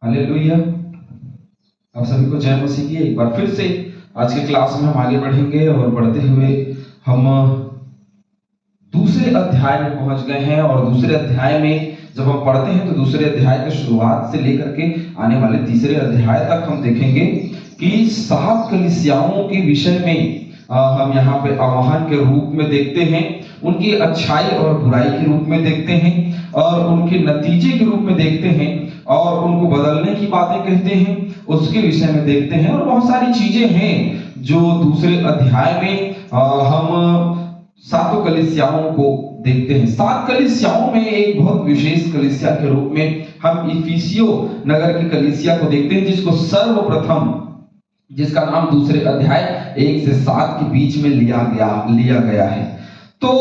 Hallelujah. आप सभी को जय मसीह की। एक बार फिर से आज के क्लास में हम आगे बढ़ेंगे और बढ़ते हुए हम दूसरे अध्याय में पहुंच गए हैं। और दूसरे अध्याय में जब हम पढ़ते हैं तो दूसरे अध्याय की शुरुआत से लेकर के आने वाले तीसरे अध्याय तक हम देखेंगे कि 7 कलीसियाओं के विषय में हम यहाँ पे आह्वान के रूप में देखते हैं, उनकी अच्छाई और बुराई के रूप में देखते हैं, और उनके नतीजे के रूप में देखते हैं, और उनको बदलने की बातें कहते हैं, उसके विषय में देखते हैं। और बहुत सारी चीजें हैं जो दूसरे अध्याय में हम 7 कलीसियाओं को देखते हैं। 7 कलीसियाओं में एक बहुत विशेष कलीसिया के रूप में हम इफिसियो नगर की कलीसिया को देखते हैं, जिसको सर्वप्रथम, जिसका नाम दूसरे अध्याय 1 से 7 के बीच में लिया गया है। तो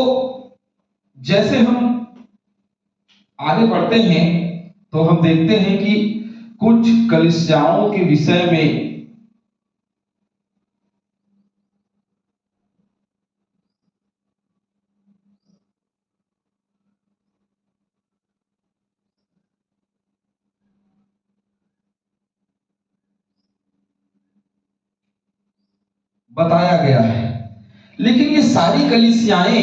जैसे हम आगे बढ़ते हैं तो हम देखते हैं कि कुछ कलीसियाओं के विषय में बताया गया है। लेकिन ये सारी कलीसियाएं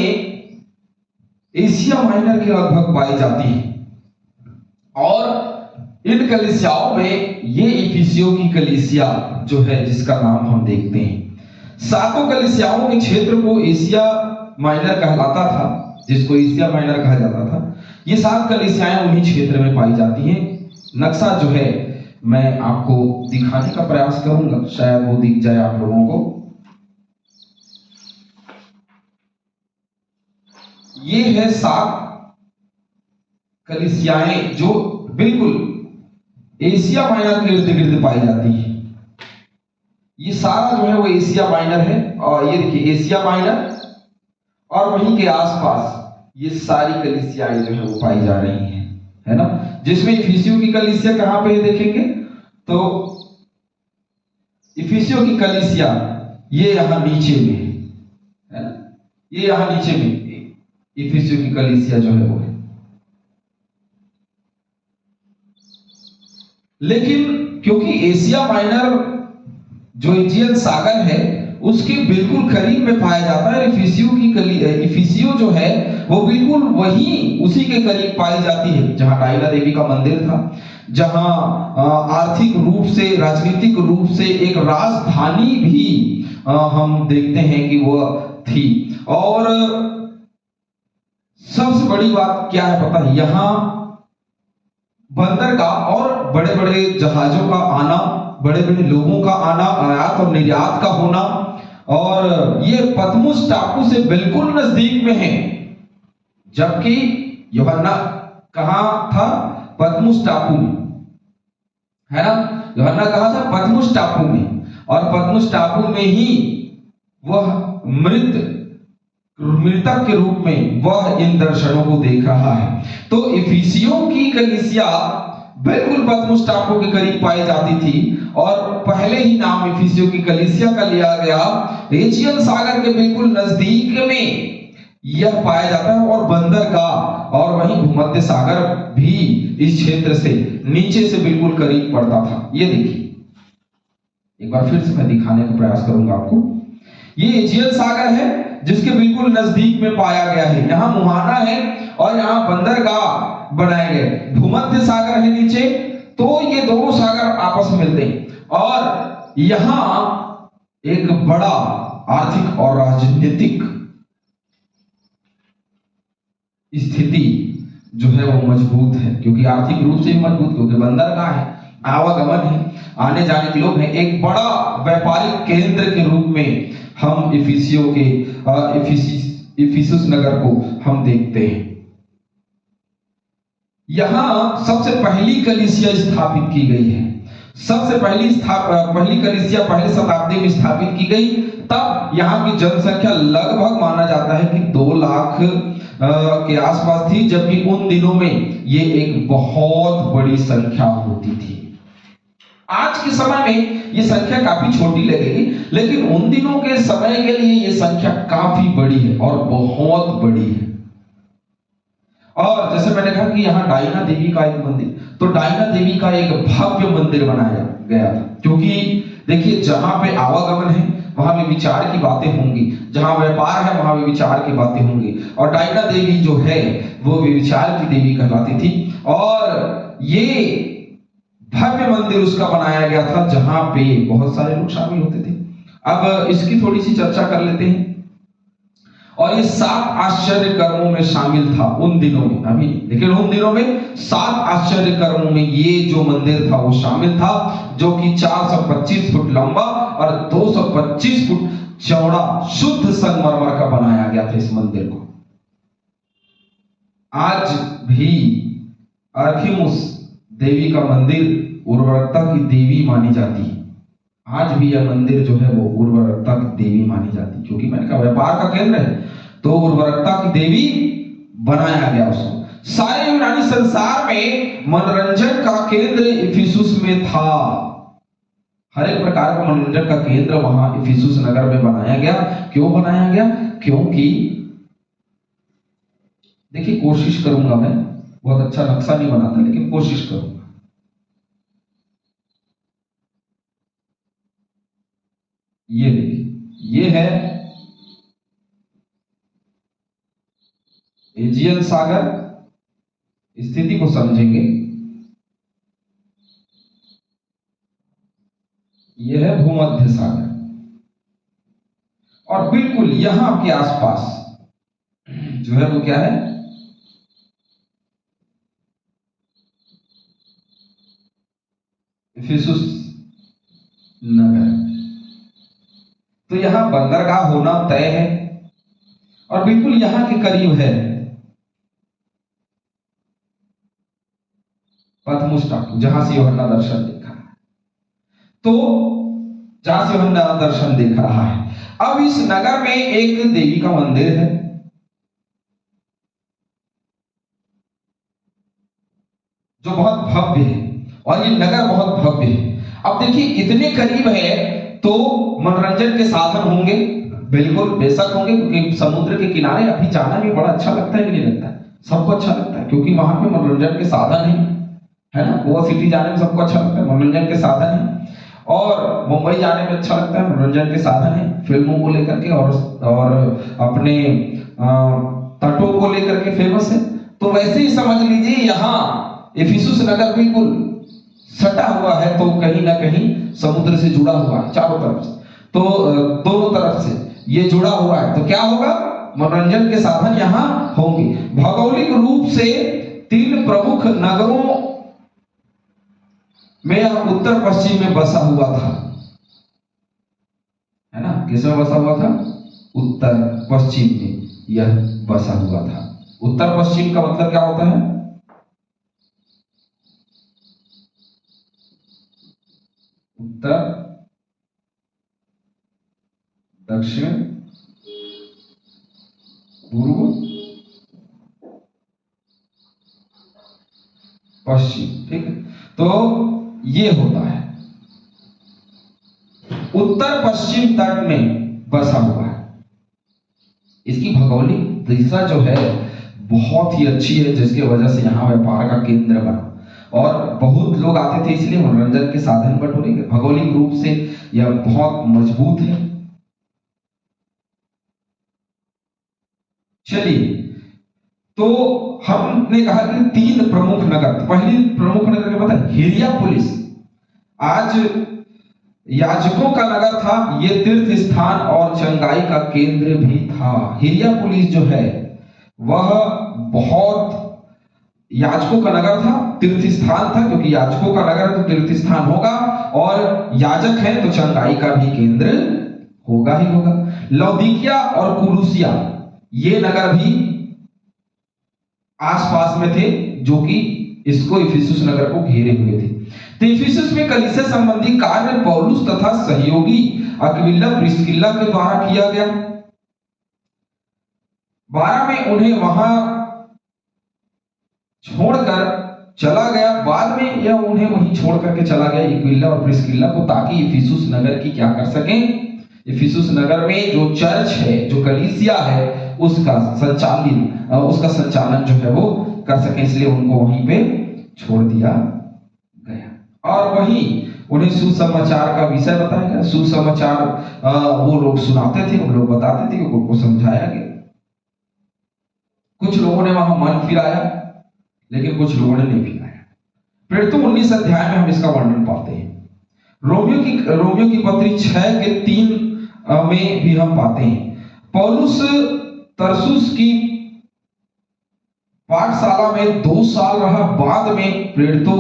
एशिया माइनर के लगभग पाई जाती हैं, और इन कलीसियाओं में ये इफिसियो की कलीसिया जो है, जिसका नाम हम देखते हैं, 7 कलीसियाओं के क्षेत्र को एशिया माइनर कहलाता था, जिसको एशिया माइनर कहा जाता था। ये 7 कलीसियाएं उन्हीं क्षेत्र में पाई जाती हैं। नक्शा जो है मैं आपको दिखाने का प्रयास करूंगा, शायद वो दिख जाए आप लोगों को। ये है 7 कलीसियाएं जो बिल्कुल एशिया माइनर के इर्द गिर्द पाई जाती है। ये सारा जो है वो एशिया माइनर है, और ये देखिए एशिया माइनर, और वहीं के आसपास ये सारी कलीसियाएं जो है वो पाई जा रही हैं, है ना। जिसमें इफिसियो की कलीसिया कहां पे है देखेंगे तो इफिसियो की कलीसिया ये यहां नीचे में है ना, ये यहां नीचे में इफिसियो की कलीसिया जो है वो है। लेकिन क्योंकि एशिया माइनर जो एजियन सागर है उसके बिल्कुल करीब में पाया जाता है, इफिसियो जो है वो बिल्कुल वही उसी के करीब पाई जाती है जहां डायना देवी का मंदिर था, जहां आर्थिक रूप से, राजनीतिक रूप से एक राजधानी भी हम देखते हैं कि वह थी। और सबसे बड़ी बात क्या है पता है, यहां बंदरगाह और बड़े बड़े जहाजों का आना, बड़े बड़े लोगों का आना, आयात और निर्यात का होना, और ये पतमुस टापू से बिल्कुल नजदीक में है। जबकि यूहन्ना कहां था? पतमुस टापू में, है ना। यूहन्ना कहां था? पतमुस टापू में, और पतमुस टापू में ही वह मृतक के रूप में वह इन दर्शनों को देख रहा है। तो इफिसियो की कलीसिया बिल्कुल पतमुस टापू के करीब पाई जाती थी, और पहले ही नाम इफिसियो की कलीसिया का लिया गया। एशियन सागर के बिल्कुल नजदीक में यह पाया जाता है, और बंदरगाह और वहीं भूमध्य सागर भी इस क्षेत्र से नीचे से बिल्कुल करीब पड़ता था। ये देखिए, एक बार फिर से मैं दिखाने का प्रयास करूंगा आपको। ये एशियन सागर है जिसके बिल्कुल नजदीक में पाया गया है। यहाँ मुहाना है और यहाँ बंदरगाह बनाए गए। भूमध्य सागर है नीचे, तो ये दोनों सागर आपस में मिलते हैं, और यहाँ एक बड़ा आर्थिक और राजनीतिक स्थिति जो है वो मजबूत है, क्योंकि आर्थिक रूप से मजबूत, क्योंकि बंदरगाह है, आवागमन है, आने जाने के लोग हैं। एक बड़ा व्यापारिक केंद्र के रूप में हम इफिसियो के इफिसुस नगर को हम देखते हैं। यहां सबसे पहली कलीसिया स्थापित की गई है। सबसे पहली कलीसिया पहली शताब्दी में स्थापित की गई। तब यहाँ की जनसंख्या लगभग माना जाता है कि 2 लाख के आसपास थी, जबकि उन दिनों में ये एक बहुत बड़ी संख्या होती थी। आज के समय में ये संख्या काफी छोटी लगेगी, लेकिन उन दिनों के समय के लिए ये संख्या काफी बड़ी है और बहुत बड़ी है। और जैसे मैंने कहा कि यहाँ डायना देवी का एक मंदिर, तो डायना देवी का एक भव्य मंदिर बनाया गया था, क्योंकि देखिए जहां पे आवागमन है वहां भी विचार की बातें होंगी, जहां व्यापार है वहां भी विचार की बातें होंगी, और डायना देवी जो है वो विचार की देवी कहलाती थी। और ये भव्य मंदिर उसका बनाया गया था जहां पे बहुत सारे लोग शामिल होते थे। अब इसकी थोड़ी सी चर्चा कर लेते हैं। और ये 7 आश्चर्य कर्मों में शामिल था उन दिनों में, अभी लेकिन उन दिनों में 7 आश्चर्य कर्मों में ये जो मंदिर था वो शामिल था, जो कि 425 फुट लंबा और 225 फुट चौड़ा शुद्ध संगमरमर का बनाया गया था इस मंदिर को। आज भी आर्थिमिस देवी का मंदिर उर्वरकता की देवी मानी जाती है। आज भी यह मंदिर जो है वो उर्वरकता की देवी मानी जाती है, क्योंकि मैंने कहा व्यापार का केंद्र है, तो उर्वरकता की देवी बनाया गया उसको। सारे यूनानी संसार में मनोरंजन का केंद्र इफिसुस में था। हर एक प्रकार का मनोरंजन का केंद्र वहां इफिसुस नगर में बनाया गया। क्यों बनाया गया? क्योंकि देखिए, कोशिश करूंगा, मैं बहुत अच्छा नक्शा नहीं बनाता लेकिन कोशिश करूंगा। ये देखिए, ये है एजियन सागर, स्थिति को समझेंगे। यह है भूमध्य सागर, और बिल्कुल यहां के आसपास जो है वो क्या है? इफिसुस नगर। तो यहां बंदरगाह होना तय है, और बिल्कुल यहां के करीब है पथमुस टापू, जहां से यूहन्ना दर्शन देखा है। तो जहां से यूहन्ना दर्शन देख रहा है। अब इस नगर में एक देवी का मंदिर है, जो बहुत भव्य है, और ये नगर बहुत भव्य है। अब देखिए, इतने करीब है तो मनोरंजन के साधन होंगे, बिल्कुल बेशक होंगे, क्योंकि समुद्र के किनारे अभी जाना भी बड़ा अच्छा लगता है कि नहीं लगता है? सबको अच्छा लगता है, क्योंकि वहां पे मनोरंजन के साधन है ना। गोवा सिटी जाने में सबको अच्छा लगता है, मनोरंजन के साधन है। और मुंबई जाने में अच्छा लगता है, मनोरंजन के साधन है, फिल्मों को लेकर के और अपने तटों को लेकर के फेमस है। तो वैसे ही समझ लीजिए, यहाँ इफिसुस नगर बिल्कुल सटा हुआ है, तो कहीं ना कहीं समुद्र से जुड़ा हुआ है चारों तरफ से, तो दोनों तरफ से ये जुड़ा हुआ है। तो क्या होगा? मनोरंजन के साधन यहाँ होंगे। भौगोलिक रूप से 3 प्रमुख नगरों में यह उत्तर पश्चिम में बसा हुआ था, है ना। किसमें बसा हुआ था? उत्तर पश्चिम में यह बसा हुआ था। उत्तर पश्चिम का मतलब क्या होता है? उत्तर, दक्षिण, पूर्व, पश्चिम, ठीक है। तो ये होता है, उत्तर पश्चिम तट में बसा हुआ है। इसकी भौगोलिक दिशा जो है बहुत ही अच्छी है, जिसकी वजह से यहाँ व्यापार का केंद्र बना, और बहुत लोग आते थे, इसलिए मनोरंजन के साधन बटोरे गए। भौगोलिक रूप से यह बहुत मजबूत है। चलिए, तो हमने कहा कि 3 प्रमुख नगर। पहली प्रमुख नगर क्या पता है? हिरियापोलिस। आज याजकों का नगर था, ये तीर्थ स्थान और चंगाई का केंद्र भी था। हिरियापोलिस जो है वह बहुत याजकों का नगर था, तीर्थ स्थान था, क्योंकि याजकों का नगर है तो तीर्थ स्थान होगा, और याजक है तो चंगाई का भी केंद्र होगा ही होगा। लौदीकिया और कुलुसिया ये नगर भी आसपास में थे, जो कि इसको इफिसुस नगर को घेरे हुए थे। तो इफिसुस में कलीसिया संबंधी कार्य पौलुस तथा सहयोगी अक्विला प्रिस्किल्ला के द्वारा किया गया। 12 में उन्हें वहां छोड़कर चला गया। बाद में यह उन्हें वहीं छोड़ करके चला गया, अक्विला और प्रिस्किल्ला को, ताकि इफिसुस नगर की क्या कर सकें? इफिसुस नगर में जो चर्च है, जो कलीसिया है, उसका संचालन जो है वो कर सके, इसलिए उनको वहीं पे छोड़ दिया गया। और वहीं उन्हें सुसमाचार का विषय बताया गया। सुसमाचार वो लोग सुनाते थे, वो लोग बताते थे कि उनको समझाया गया। कुछ लोगों ने वहां मन फिराया, लेकिन कुछ लोगों ने नहीं फिराया। फिर तो 19 अध्याय में हम इसका वर्णन पाते हैं। रोमियो की पत्री 6:3 में भी हम पाते हैं, पौलुस तरसुस की पाठशाला में 2 साल रहा। बाद में प्रेरितों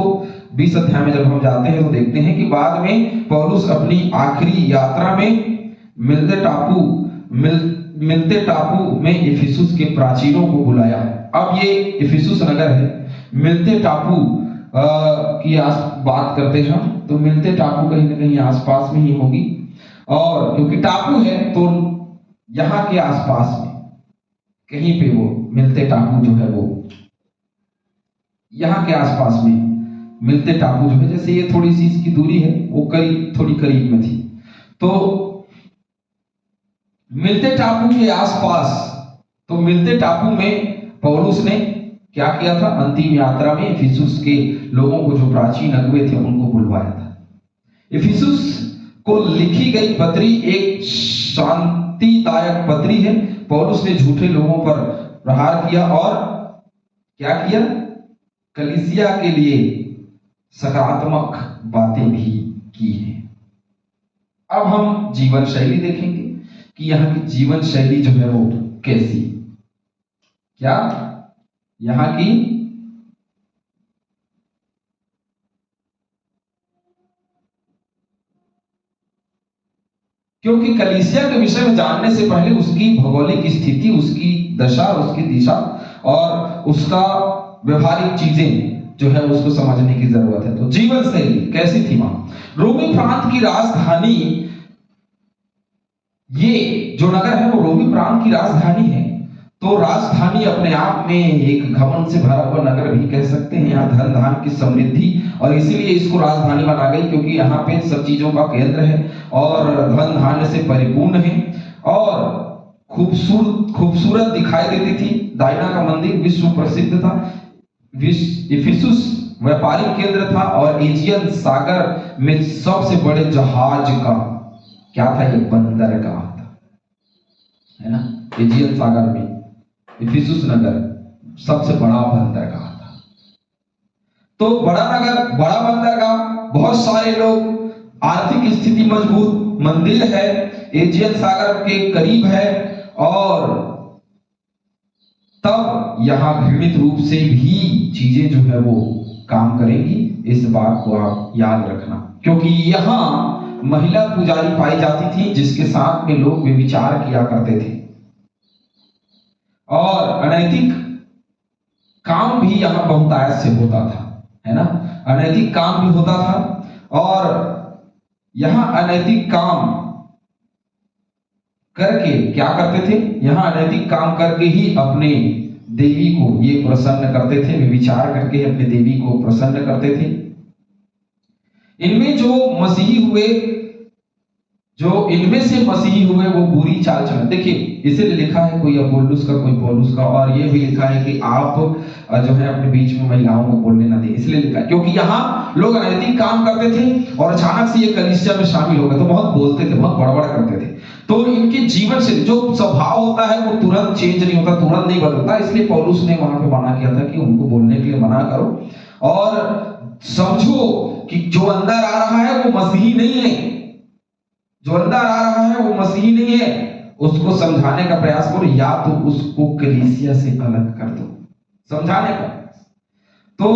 20 अध्याय में जब हम जाते हैं तो देखते हैं कि बाद में पौलुस अपनी आखिरी यात्रा में मिलते टापू में इफिसुस के प्राचीनों को बुलाया। अब ये इफिसुस नगर है, मिलते टापू की बात करते हैं हम, तो मिलते टापू कहीं ना कहीं आसपास में ही होगी, और क्योंकि टापू है तो यहाँ के आसपास में कहीं पे वो मिलते टापू जो है वो यहाँ के आसपास में मिलते टापू जो है, जैसे ये थोड़ी सी इसकी दूरी है, वो थोड़ी करीब में थी। तो मिलते टापू के आसपास, तो मिलते टापू में पौलुस ने क्या किया था, अंतिम यात्रा में इफिसुस के लोगों को, जो प्राचीन अगुवे थे, उनको बुलवाया था। इफिसुस को लिखी गई पत्री एक शांतिदायक पत्री है। पौलुस ने झूठे लोगों पर प्रहार किया और क्या किया, कलीसिया के लिए सकारात्मक बातें भी की हैं। अब हम जीवन शैली देखेंगे कि यहाँ की जीवन शैली जो है वो कैसी, क्या यहाँ की क्योंकि कलीसिया के विषय में जानने से पहले उसकी भौगोलिक स्थिति, उसकी दशा, उसकी दिशा और उसका व्यवहारिक चीजें जो है उसको समझने की जरूरत है। तो जीवन शैली कैसी थी वहां। रोमी प्रांत की राजधानी, ये जो नगर है वो रोमी प्रांत की राजधानी है। तो राजधानी अपने आप में एक घमंड से भरा हुआ नगर भी कह सकते हैं। यहाँ धन धान की समृद्धि, और इसीलिए इसको राजधानी बना गई क्योंकि यहाँ पे सब चीजों का केंद्र है और धन धान्य से परिपूर्ण है और खूबसूरत दिखाई देती थी। डायना का मंदिर विश्व प्रसिद्ध था। इफिसुस व्यापारिक केंद्र था और एजियन सागर में सबसे बड़े जहाज का क्या था, ये बंदरगाह था, है ना। एजियन सागर में इफिसुस नगर सबसे बड़ा बंदरगाह था। तो बड़ा नगर, बड़ा बंदरगाह, बहुत सारे लोग, आर्थिक स्थिति मजबूत, मंदिर है, एजियन सागर के करीब है, और तब यहां घृणित रूप से भी चीजें जो है वो काम करेंगी। इस बात को आप याद रखना, क्योंकि यहां महिला पुजारी पाई जाती थी जिसके साथ में लोग व्यभिचार किया करते थे, और अनैतिक काम भी यहां बहुतायत से होता था, है ना। अनैतिक काम भी होता था, और यहां अनैतिक काम करके क्या करते थे, यहां अनैतिक काम करके ही अपने देवी को ये प्रसन्न करते थे, व्यभिचार करके अपने देवी को प्रसन्न करते थे। इनमें से मसीही हुए वो बुरी चाल चलन, देखिए इसीलिए लिखा है कोई अपोल्लोस का, कोई पौलुस का, और ये भी लिखा है कि आप जो है अपने बीच में महिलाओं को बोलने ना दें। इसलिए लिखा है क्योंकि यहाँ लोग अनैतिक काम करते थे और अचानक से ये कलीसिया में शामिल हो गए, तो बहुत बोलते थे, बहुत बड़बड़ करते थे। तो इनके जीवन से जो स्वभाव होता है वो तुरंत चेंज नहीं होता, तुरंत नहीं बदलता। इसलिए पौलुस ने वहां पे मना किया था कि उनको बोलने के लिए मना करो, और समझो कि जो अंदर आ रहा है वो मसीही नहीं है, जो अंदर आ रहा है वो मसीही नहीं है, उसको समझाने का प्रयास करो, या तो उसको कलीसिया से अलग कर दो, समझाने का। तो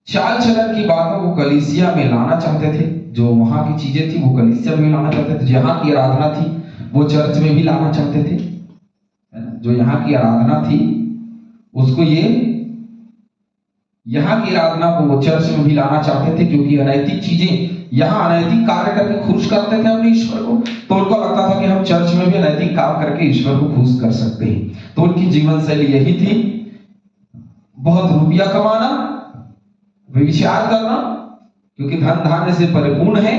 चाल चलन की बातों को कलीसिया में लाना चाहते थे, जो वहां की चीजें थी वो कलीसिया में लाना चाहते थे, जहां की आराधना थी वो चर्च में भी लाना चाहते थे, जो यहाँ की आराधना थी उसको यहाँ की आराधना को वो चर्च में भी लाना चाहते थे, क्योंकि अनैतिक चीजें, यहाँ अनैतिक कार्य करके खुश करते थे अपने ईश्वर को, तो उनको लगता था कि हम चर्च में भी अनैतिक काम करके ईश्वर को खुश कर सकते हैं। तो उनकी जीवन शैली यही थी, बहुत रुपया कमाना, व्यभिचार करना, क्योंकि धन धान्य से परिपूर्ण है,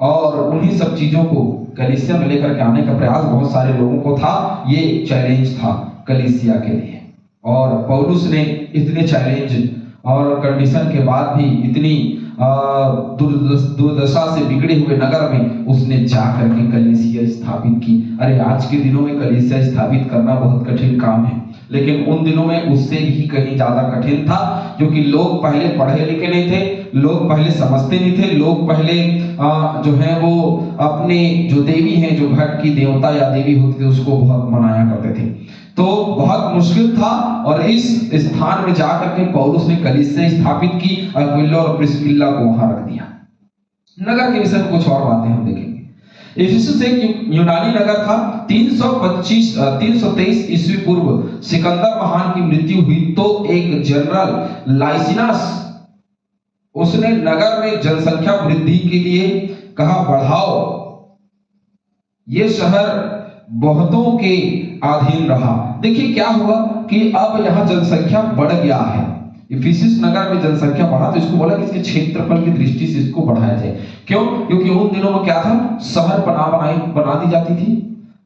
और उन्हीं सब चीजों को कलीसिया में लेकर के आने का प्रयास बहुत सारे लोगों को था। ये चैलेंज था कलीसिया के लिए, और पौलुस ने इतने चैलेंज और कंडीशन के बाद भी इतनी दुर्दशा से बिगड़े हुए नगर में उसने जाकर के कलीसिया स्थापित की। अरे आज के दिनों में कलीसिया स्थापित करना बहुत कठिन काम है, लेकिन उन दिनों में उससे भी कहीं ज्यादा कठिन था, क्योंकि लोग पहले पढ़े लिखे नहीं थे, लोग पहले समझते नहीं थे, लोग पहले जो है वो अपने जो देवी हैं, जो घट की देवता या देवी होती थी, उसको बहुत मनाया करते थे। तो बहुत मुश्किल था, और इस स्थान में जाकर के पौलुस ने कलीसिया स्थापित की। अक्विला और प्रिस्किल्ला को वहां रख दिया। नगर के विषय में कुछ और बातें हम देखेंगे। इफिसुस एक यूनानी नगर था। 323 ईस्वी पूर्व सिकंदर महान की मृत्यु हुई तो एक जनरल लाइसिनस, उसने नगर में जनसंख्या वृद्धि के लिए कहा बढ़ाओ। ये शहर बहुतों के अधीन रहा। देखिए क्या हुआ कि अब यहाँ जनसंख्या बढ़ गया है। इफिसुस नगर में जनसंख्या बढ़ा तो इसको बोला कि इसके क्षेत्रफल की दृष्टि से इसको बढ़ाया जाए। क्यों? क्योंकि उन दिनों में क्या था, शहर बना दी जाती थी,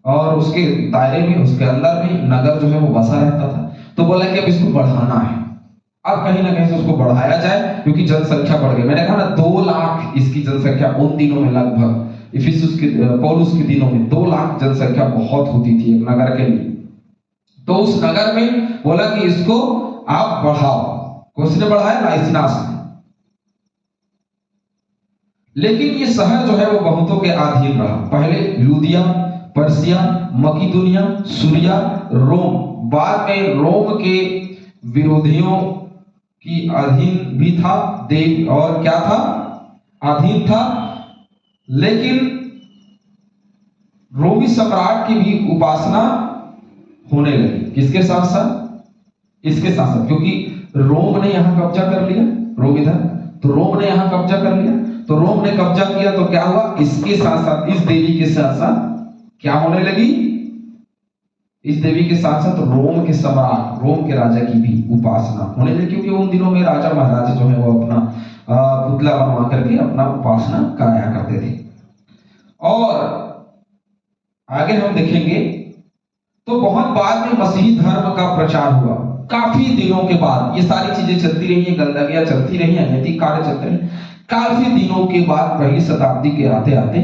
और उसके दायरे में, उसके अंदर में नगर जो है वो बसा रहता था। तो बोला कि अब इसको बढ़ाना है, अब कहीं ना कहीं से उसको बढ़ाया जाए, क्योंकि जनसंख्या बढ़ गई। मैंने कहा ना 2 लाख इसकी जनसंख्या उन दिनों में, लगभग इफिसुस के पौलुस के दिनों में 2 लाख जनसंख्या बहुत होती थी एक नगर के लिए। तो उस नगर में बोला कि इसको आप बढ़ाओ। किसने बढ़ाया? लाइसिनास ने। लेकिन ये शहर जो है वो बहुतों के अधीन रहा। पहले लूदिया, पर्सिया, मकिदुनिया, सूरिया, रोम, बाद में रोम के विरोधियों की अधीन भी था। देव और क्या था? अधीन था। लेकिन रोमी सम्राट की भी उपासना होने लगी। किसके साथ साथ? इसके साथ साथ, क्योंकि रोम ने यहां कब्जा कर लिया, रोम इधर, तो रोम ने यहां कब्जा कर लिया। तो रोम ने कब्जा किया तो क्या हुआ? इसके साथ साथ, इस देवी के साथ साथ क्या होने लगी? इस देवी के साथ साथ रोम के सम्राट, रोम के राजा की भी उपासना होने लगी, क्योंकि उन दिनों में राजा महाराजा जो है वो अपना पुतला बनवा करके अपना उपासना कराया करते थे। और आगे हम देखेंगे तो बहुत बाद में मसीही धर्म का प्रचार हुआ। काफी दिनों के बाद ये सारी चीजें चलती रही, गंदगियां चलती रही, अनैतिक कार्य चलते रहे। काफी दिनों के बाद पहली शताब्दी के आते आते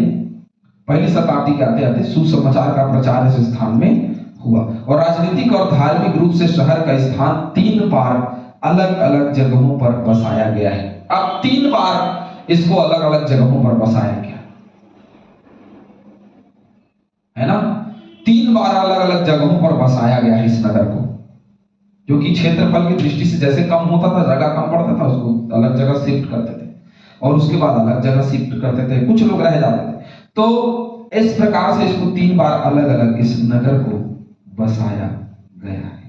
सुसमाचार का प्रचार इस स्थान में हुआ, और राजनीतिक और धार्मिक रूप से शहर का स्थान 3 बार अलग अलग जगहों पर बसाया गया है। अब 3 बार इसको अलग अलग जगहों पर बसाया गया है ना। 3 बार अलग अलग जगहों पर बसाया गया है इस नगर को, क्योंकि क्षेत्रफल की दृष्टि से जैसे कम होता था, जगह कम पड़ता था, उसको अलग जगह शिफ्ट करते थे, और उसके बाद अलग जगह शिफ्ट करते थे, कुछ लोग रह जाते थे। तो इस प्रकार से इसको 3 बार अलग अलग इस नगर को बसाया गया है।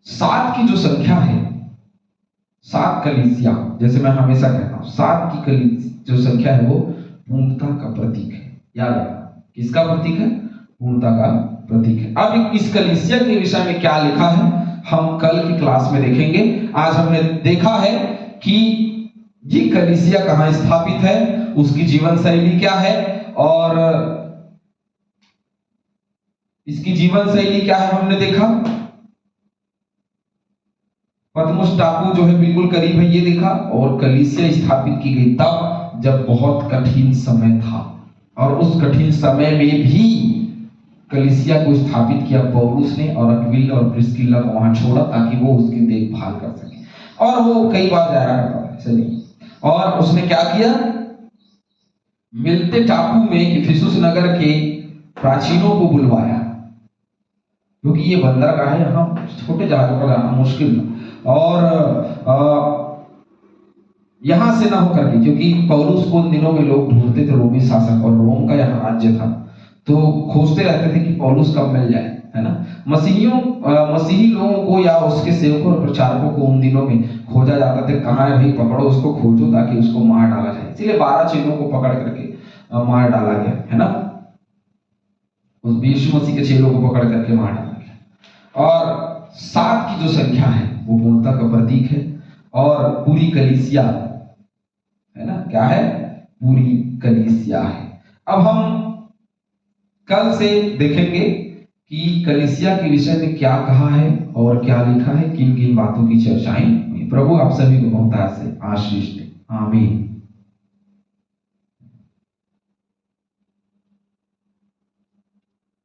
7 की जो संख्या है, 7 कलीसिया, जैसे मैं हमेशा कहता हूं, 7 की जो संख्या है वो पूर्णता का प्रतीक है। याद रखना, किसका प्रतीक है? पूर्णता का प्रतीक है। अब इस कलीसिया के विषय में क्या लिखा है हम कल की क्लास में देखेंगे। आज हमने देखा है कि ये कलीसिया कहां स्थापित है, उसकी जीवन शैली क्या है, और इसकी जीवन शैली क्या है हमने देखा। पतमुस टापू जो है बिल्कुल करीब है, ये देखा। और कलीसिया स्थापित की गई तब जब बहुत कठिन समय था, और उस कठिन समय में भी कलीसिया को स्थापित किया पौलुस ने, और अक्विला और प्रिस्किल्ला को वहां छोड़ा ताकि वो उसकी देखभाल कर सके। और वो कई बार जाया करता था, ऐसे नहीं। और उसने क्या किया? मिलते टापू में इफिसुस नगर के प्राचीनों को बुलवाया, क्योंकि ये बंदरगाह है, यहाँ छोटे जहाजों पर जाना मुश्किल था। और यहां से ना होकर के, क्योंकि पौलुस को उन दिनों में लोग ढूंढते थे, रोमी शासक, और रोम का यहाँ राज्य था, तो खोजते रहते थे कि पौलुस कब मिल जाए, है ना। मसीही लोगों को या उसके सेवकों और प्रचारकों को उन दिनों में खोजा जाता था। कहाँ है भाई, पकड़ो उसको, खोजो, ताकि उसको मार डाला जाए। इसलिए 12 चेलों को पकड़ करके मार डाला गया, है ना। उस यीशु मसीह के चेलों को पकड़ करके मार डाला गया। और 7 की जो संख्या है वो पूर्णता का प्रतीक है, और पूरी कलीसिया, है ना, क्या है? पूरी कलीसिया है। अब हम कल से देखेंगे कि कलीसिया के विषय में क्या कहा है और क्या लिखा है, किन किन बातों की चर्चाएं हुई। प्रभु आप सभी को बहुतायत से आशीष दे। आमीन।